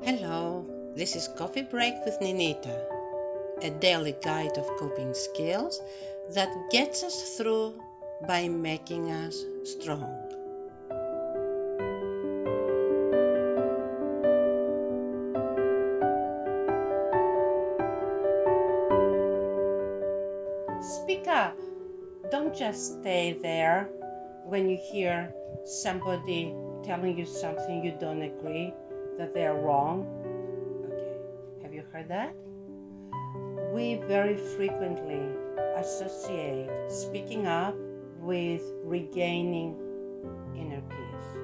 Hello, this is Coffee Break with Ninita, a daily guide of coping skills that gets us through by making us strong. Speak up. Don't just stay there when you hear somebody telling you something you don't agree, that they're wrong. Okay, have you heard that? We very frequently associate speaking up with regaining inner peace.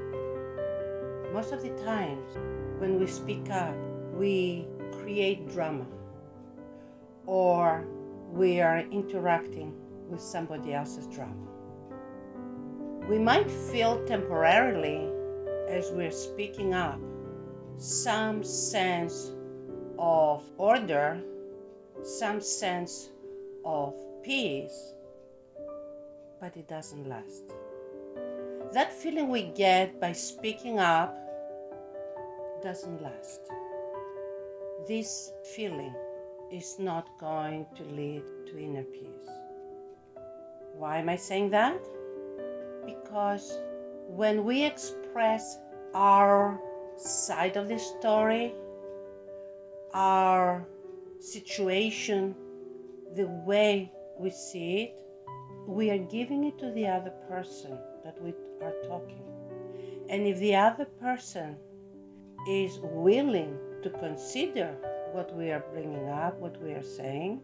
Most of the times when we speak up, we create drama or we are interacting with somebody else's drama. We might feel temporarily, as we're speaking up, some sense of order, some sense of peace, but it doesn't last. That feeling we get by speaking up doesn't last. This feeling is not going to lead to inner peace. Why am I saying that? Because when we express our side of the story, our situation, the way we see it, we are giving it to the other person that we are talking. And if the other person is willing to consider what we are bringing up, what we are saying,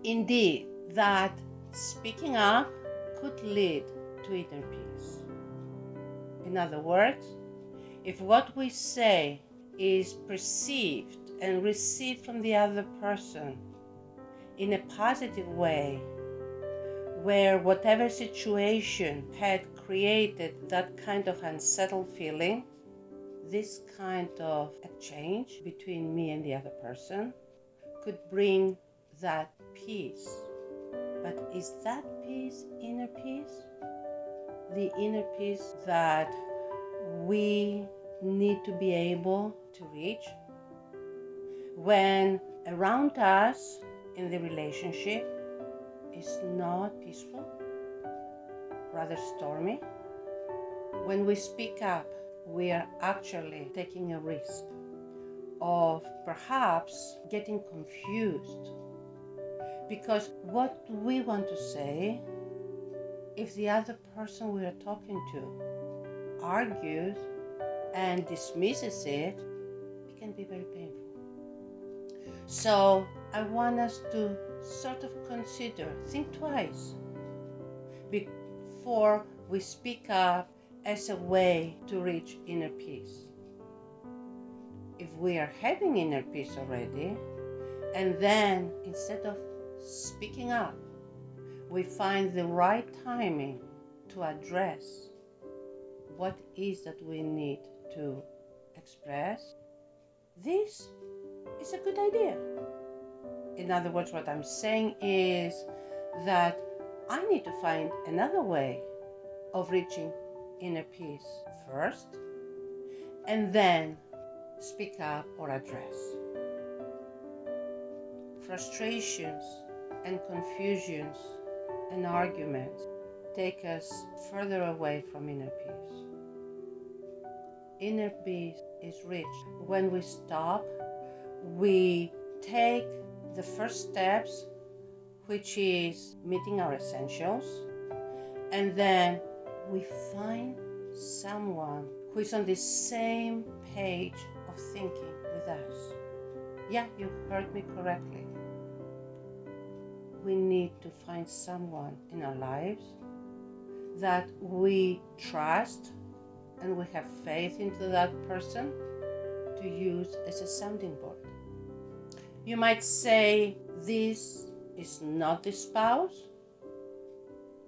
indeed, that speaking up could lead to inner peace. In other words, if what we say is perceived and received from the other person in a positive way, where whatever situation had created that kind of unsettled feeling, this kind of exchange between me and the other person could bring that peace. But is that peace inner peace? The inner peace that we need to be able to reach when around us in the relationship is not peaceful, rather stormy. When we speak up, we are actually taking a risk of perhaps getting confused, because what we want to say, if the other person we are talking to argues and dismisses it, it can be very painful. So I want us to sort of consider, think twice before we speak up as a way to reach inner peace. If we are having inner peace already, and then instead of speaking up, we find the right timing to address what is that we need to express, this is a good idea. In other words, what I'm saying is that I need to find another way of reaching inner peace first, and then speak up or address. Frustrations and confusions and arguments take us further away from inner peace. Inner peace is reached when we stop, we take the first steps, which is meeting our essentials, and then we find someone who is on the same page of thinking with us. Yeah, you heard me correctly. We need to find someone in our lives that we trust and we have faith into that person to use as a sounding board. You might say this is not the spouse.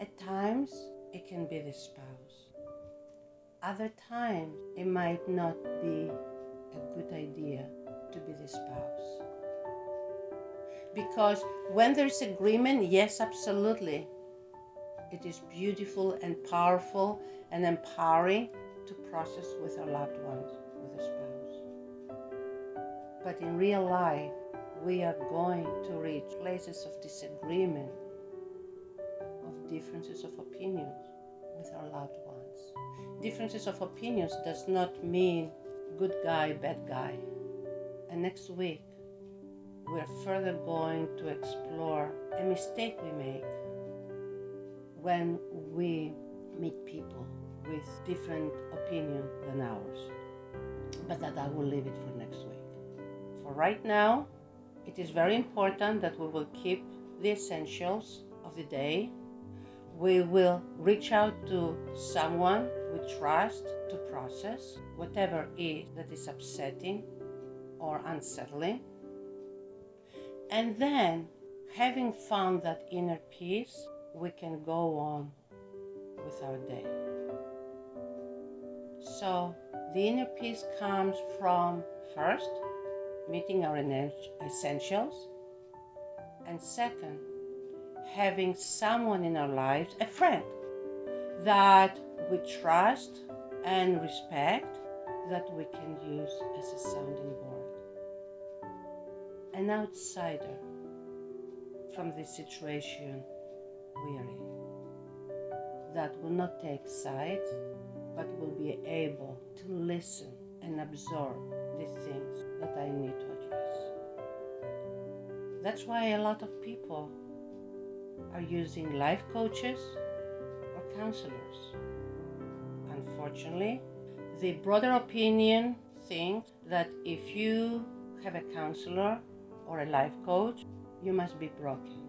At times it can be the spouse. Other times it might not be a good idea to be the spouse. Because when there's agreement, yes, absolutely, it is beautiful and powerful and empowering to process with our loved ones, with a spouse. But in real life, we are going to reach places of disagreement, of differences of opinions with our loved ones. Differences of opinions does not mean good guy, bad guy. And next week, we're further going to explore a mistake we make when we meet people with different opinion than ours. But that I will leave it for next week. For right now, it is very important that we will keep the essentials of the day. We will reach out to someone we trust to process whatever it is that is upsetting or unsettling. And then, having found that inner peace, we can go on with our day. So, the inner peace comes from, first, meeting our essentials, and second, having someone in our lives, a friend, that we trust and respect, that we can use as a sounding board. An outsider from the situation we are in, that will not take sides, but will be able to listen and absorb the things that I need to address. That's why a lot of people are using life coaches or counselors. Unfortunately, the broader opinion thinks that if you have a counselor or a life coach, you must be broken.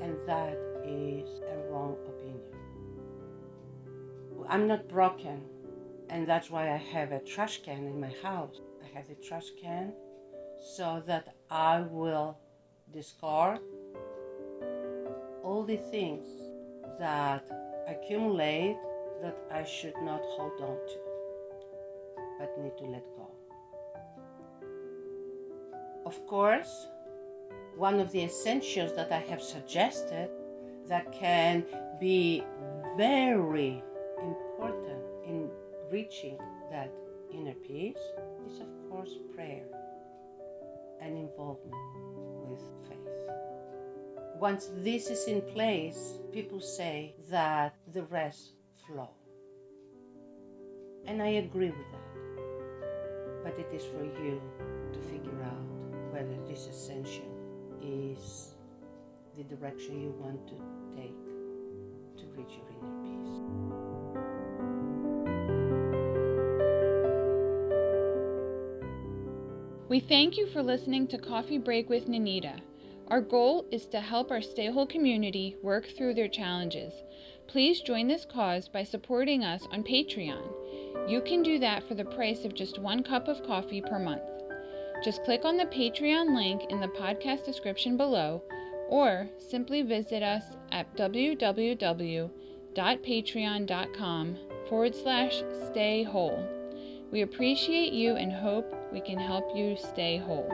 And that is a wrong opinion. I'm not broken, and that's why I have a trash can in my house. I have the trash can so that I will discard all the things that accumulate that I should not hold on to, but need to let go. Of course, one of the essentials that I have suggested that can be very important in reaching that inner peace is, of course, prayer and involvement with faith. Once this is in place, people say that the rest flow. And I agree with that. But it is for you to figure out whether this essential is the direction you want to take to reach your inner peace. We thank you for listening to Coffee Break with Ninita. Our goal is to help our StayWHOLE community work through their challenges. Please join this cause by supporting us on Patreon. You can do that for the price of just 1 cup of coffee per month. Just click on the Patreon link in the podcast description below, or simply visit us at www.patreon.com/StayWHOLE. We appreciate you and hope we can help you stay whole.